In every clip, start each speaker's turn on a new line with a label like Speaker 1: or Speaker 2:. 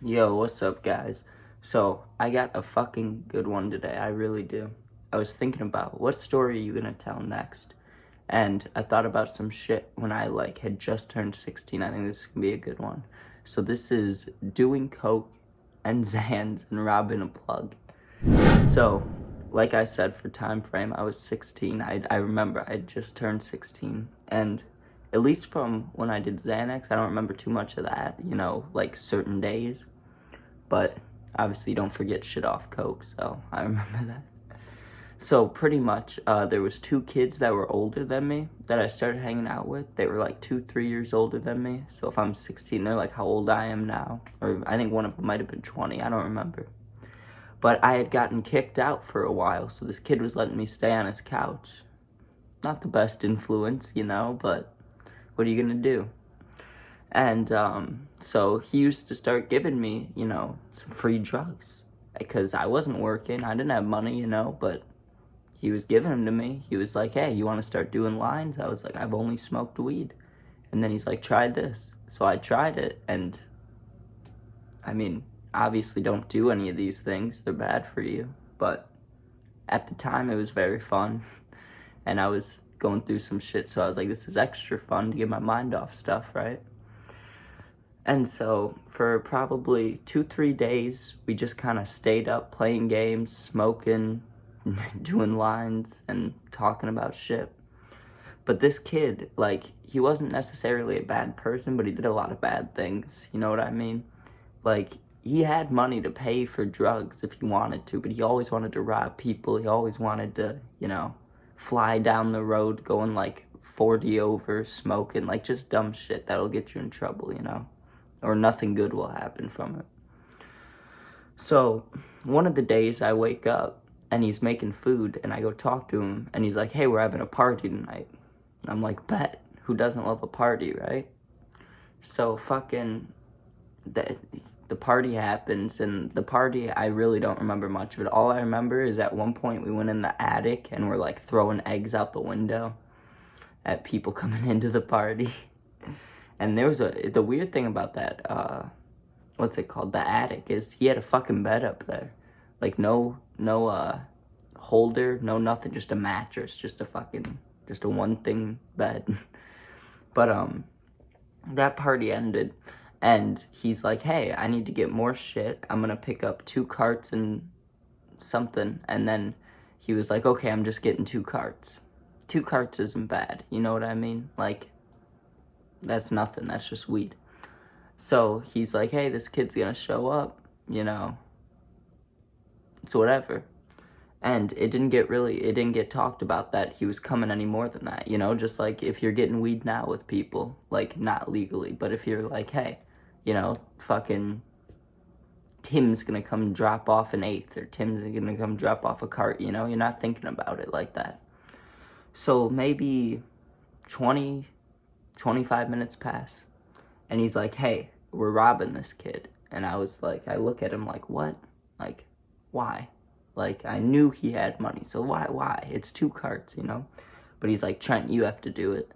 Speaker 1: Yo, what's up, guys? So, I got a fucking good one today. I really do. I was thinking about what story are you gonna tell next? And I thought about some shit when I had just turned 16. I think this can be a good one. So this is doing coke and Zans and robbing a plug. So, like I said, for time frame, I was 16. I remember I just turned 16, and at least from when I did Xanax, I don't remember too much of that. Like certain days, but obviously don't forget shit off coke. So I remember that. So pretty much, there was two kids that were older than me that I started hanging out with. They were like 2, 3 years older than me. So if I'm 16, they're like how old I am now, or I think one of them might have been 20. I don't remember. But I had gotten kicked out for a while, so this kid was letting me stay on his couch. Not the best influence, but what are you gonna do? And so he used to start giving me, some free drugs. Because I wasn't working, I didn't have money, but he was giving them to me. He was like, hey, you wanna start doing lines? I was like, I've only smoked weed. And then he's like, try this. So I tried it, and I mean, obviously don't do any of these things. They're bad for you. But at the time, it was very fun. And I was going through some shit, so I was like, this is extra fun to get my mind off stuff, right? And so for probably 2, 3 days, we just kind of stayed up playing games, smoking, doing lines, and talking about shit. But this kid, he wasn't necessarily a bad person, but he did a lot of bad things. You know what I mean? Like, he had money to pay for drugs if he wanted to, but he always wanted to rob people. He always wanted to, fly down the road going like 40 over, smoking, like just dumb shit that'll get you in trouble, or nothing good will happen from it. So, one of the days I wake up and he's making food and I go talk to him and he's like, hey, we're having a party tonight. I'm like, bet. Who doesn't love a party, right? So, the party happens, and the party, I really don't remember much of it. All I remember is at one point we went in the attic and we're like throwing eggs out the window at people coming into the party. And the weird thing about that, what's it called? The attic is he had a fucking bed up there. Like no holder, no nothing, just a mattress, just a one thing bed. But that party ended, and he's like, hey, I need to get more shit. I'm gonna pick up 2 carts and something. And then he was like, okay, I'm just getting 2 carts. 2 carts isn't bad, you know what I mean? Like, that's nothing, that's just weed. So he's like, hey, this kid's gonna show up, it's whatever. And it didn't get talked about that he was coming any more than that, just like if you're getting weed now with people, like not legally, but if you're like, hey, fucking Tim's gonna come drop off an eighth, or Tim's gonna come drop off a cart, you're not thinking about it like that. So maybe 20, 25 minutes pass, and he's like, hey, we're robbing this kid. And I was like, I look at him like, what? Like, why? Like, I knew he had money, so why? It's 2 carts, But he's like, Trent, you have to do it.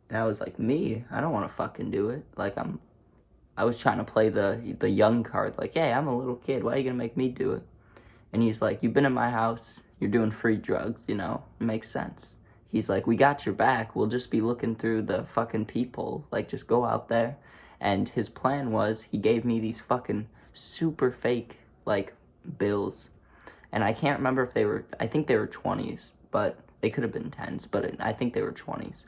Speaker 1: And I was like, me? I don't want to fucking do it. Like, I was trying to play the young card, like, hey, I'm a little kid, why are you gonna make me do it? And he's like, you've been in my house, you're doing free drugs, it makes sense. He's like, we got your back, we'll just be looking through the fucking peephole, like, just go out there. And his plan was, he gave me these fucking super fake, like, bills. And I can't remember if I think they were 20s, but they could have been 10s, but I think they were 20s.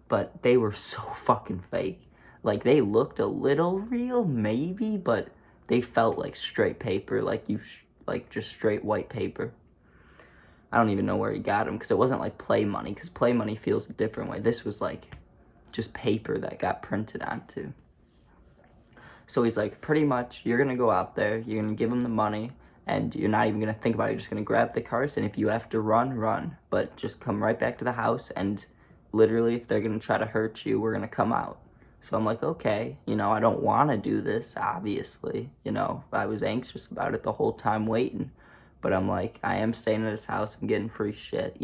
Speaker 1: But they were so fucking fake. Like, they looked a little real, maybe, but they felt like straight paper, like just straight white paper. I don't even know where he got them, because it wasn't like play money, because play money feels a different way. This was like just paper that got printed onto. So he's like, pretty much, you're gonna go out there, you're gonna give him the money, and you're not even gonna think about it. You're just gonna grab the carts, and if you have to run, but just come right back to the house, and literally, if they're gonna try to hurt you, we're gonna come out. So I'm like, okay, I don't want to do this, obviously. I was anxious about it the whole time waiting. But I'm like, I am staying at his house, I'm getting free shit,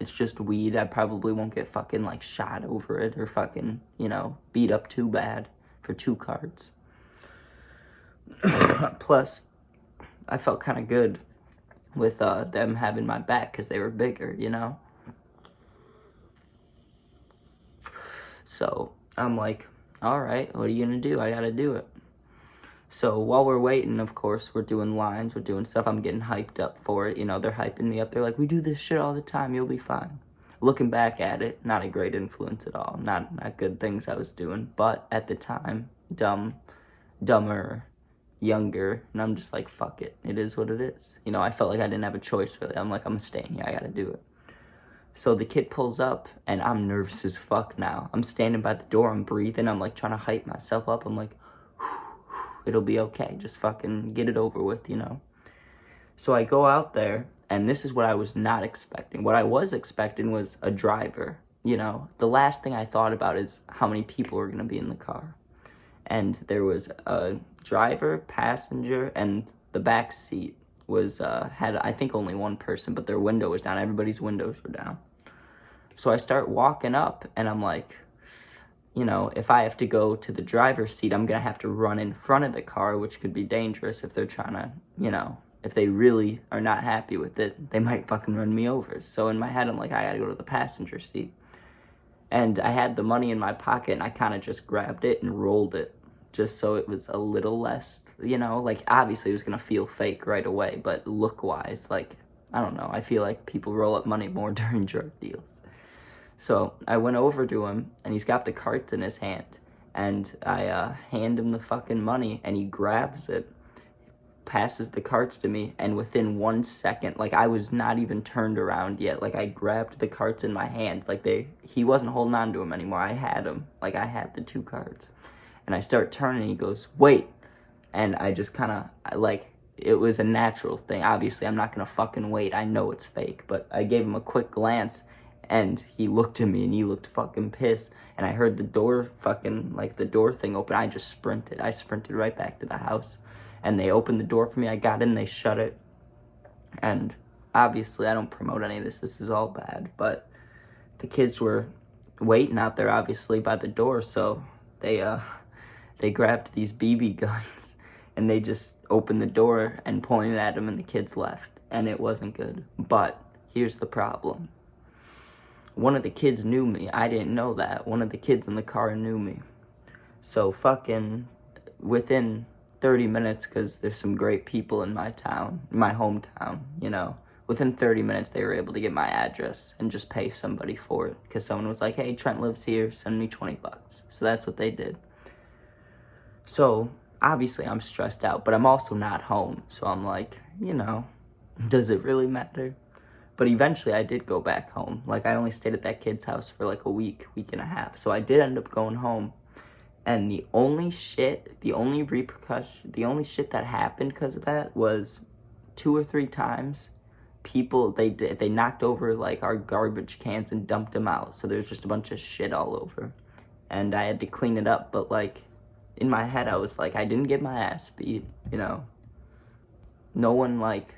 Speaker 1: It's just weed, I probably won't get fucking, like, shot over it, or fucking, beat up too bad for 2 carts. Plus, I felt kind of good with them having my back because they were bigger, you know? So I'm like, all right, what are you gonna do? I gotta do it. So while we're waiting, of course, we're doing lines, we're doing stuff. I'm getting hyped up for it. You know, they're hyping me up. They're like, we do this shit all the time. You'll be fine. Looking back at it, not a great influence at all. Not good things I was doing. But at the time, dumber, younger. And I'm just like, fuck it. It is what it is. You know, I felt like I didn't have a choice really. I'm like, I'm staying here. I gotta do it. So the kid pulls up, and I'm nervous as fuck now. I'm standing by the door. I'm breathing. I'm like trying to hype myself up. I'm like, it'll be okay. Just fucking get it over with, you know? So I go out there, and this is what I was not expecting. What I was expecting was a driver, you know? The last thing I thought about is how many people were gonna be in the car. And there was a driver, passenger, and the back seat was, had, I think, only one person, but their window was down. Everybody's windows were down. So I start walking up, and I'm like, you know, if I have to go to the driver's seat, I'm going to have to run in front of the car, which could be dangerous if they're trying to, you know, if they really are not happy with it, they might fucking run me over. So in my head, I'm like, I got to go to the passenger seat. And I had the money in my pocket, and I kind of just grabbed it and rolled it just so it was a little less, you know, like obviously it was going to feel fake right away, but look-wise, like, I don't know, I feel like people roll up money more during drug deals. So I went over to him, and he's got the carts in his hand, and I hand him the fucking money, and he grabs it, passes the carts to me, and within 1 second, like I was not even turned around yet, like I grabbed the carts in my hand, like he wasn't holding on to them anymore, I had them, like I had the 2 carts, and I start turning, and he goes, wait, and I just kind of, like, it was a natural thing. Obviously, I'm not gonna fucking wait, I know it's fake, but I gave him a quick glance, and he looked at me, and he looked fucking pissed, and I heard the door fucking, like, the door thing open. I just sprinted. I sprinted right back to the house, and they opened the door for me. I got in, they shut it, and obviously, I don't promote any of this. This is all bad, but the kids were waiting out there, obviously, by the door, so they grabbed these BB guns, and they just opened the door and pointed at them, and the kids left, and it wasn't good. But here's the problem. One of the kids knew me. I didn't know that. One of the kids in the car knew me. So fucking within 30 minutes, because there's some great people in my town, my hometown, you know, within 30 minutes they were able to get my address and just pay somebody for it. Because someone was like, hey, Trent lives here, send me $20. So that's what they did. So obviously I'm stressed out, but I'm also not home. So I'm like, you know, does it really matter? But eventually I did go back home. Like, I only stayed at that kid's house for like a week and a half. So I did end up going home. And the only shit that happened because of that was 2 or 3 times people, they knocked over like our garbage cans and dumped them out. So there's just a bunch of shit all over. And I had to clean it up. But like, in my head, I was like, I didn't get my ass beat, you know. No one like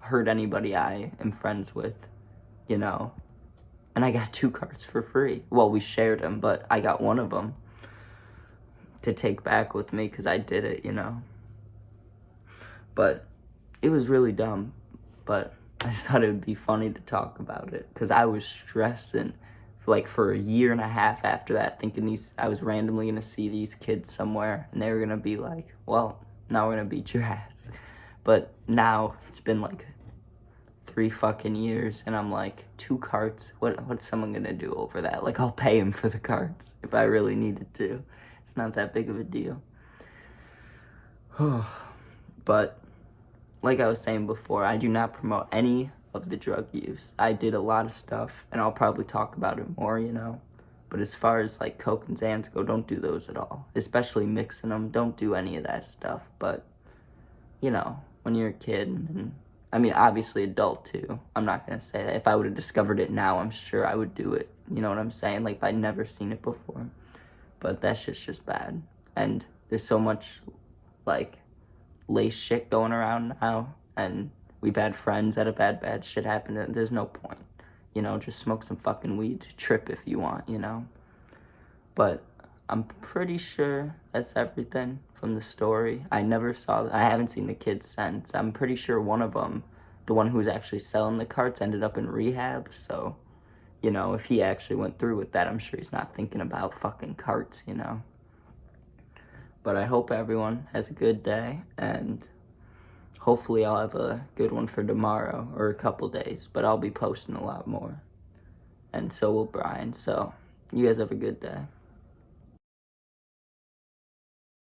Speaker 1: hurt anybody I am friends with, you know. And I got 2 carts for free. Well, we shared them, but I got one of them to take back with me because I did it, you know. But it was really dumb. But I just thought it would be funny to talk about it because I was stressing for a year and a half after that, thinking I was randomly gonna see these kids somewhere and they were gonna be like, well, now we're gonna beat your ass. But now it's been like 3 fucking years, and I'm like, 2 carts, what's someone gonna do over that? Like, I'll pay him for the carts if I really needed to. It's not that big of a deal. But like I was saying before, I do not promote any of the drug use. I did a lot of stuff, and I'll probably talk about it more, you know. But as far as like Coke and Xans go, don't do those at all. Especially mixing them, don't do any of that stuff. But, you know, when you're a kid, and I mean, obviously adult too. I'm not gonna say that. If I would have discovered it now, I'm sure I would do it. You know what I'm saying? Like, if I'd never seen it before. But that shit's just bad. And there's so much, like, lace shit going around now, and we've had friends that have had bad shit happen, and there's no point. You know, just smoke some fucking weed, trip if you want, you know. But I'm pretty sure that's everything from the story. I haven't seen the kids since. I'm pretty sure one of them, the one who was actually selling the carts, ended up in rehab, so, you know, if he actually went through with that, I'm sure he's not thinking about fucking carts, you know. But I hope everyone has a good day, and hopefully I'll have a good one for tomorrow, or a couple days, but I'll be posting a lot more. And so will Brian, so you guys have a good day.